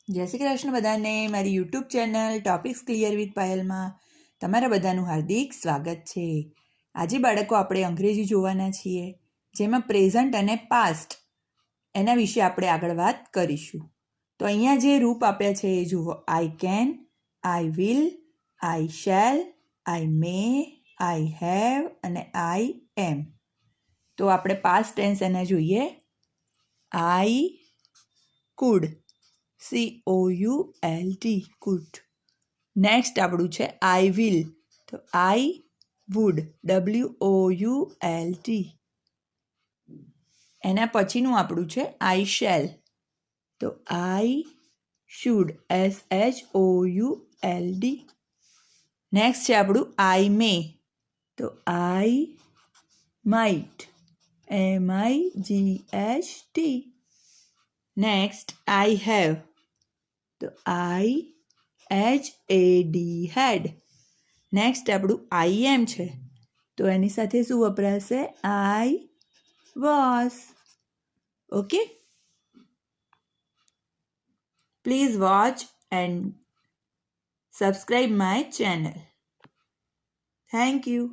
જય શ્રી કૃષ્ણ બધાને મારી YouTube channel topics clear with પાયલમાં તમારા બધાનું હાર્દિક સ્વાગત છે. આજે બાળકો આપણે અંગ્રેજી જોવાના છીએ, જેમાં પ્રેઝન્ટ અને પાસ્ટ એના વિશે આપણે આગળ વાત કરીશું. તો અહીંયા જે રૂપ આપ્યા છે એ જુઓ. I can, I will, I shell, I May, I have અને આઈ એમ. તો આપણે પાસ્ટ ટેન્સ એના જોઈએ. I could, COULD, food. Next આપણું છે આઈ વિલ, તો આઈ વુડ, WOULD. એના પછીનું આપણું છે આઈ શેલ, તો આઈ શુડ, SHOULD. નેક્સ્ટ છે આપણું આઈ મે, તો I might, MIGHT. Next I have, તો આઈ HAD, હેડ. નેક્સ્ટ આપણું આઈ એમ છે, તો એની સાથે શું વપરાશે? I was. Okay, please watch and subscribe my channel. Thank you.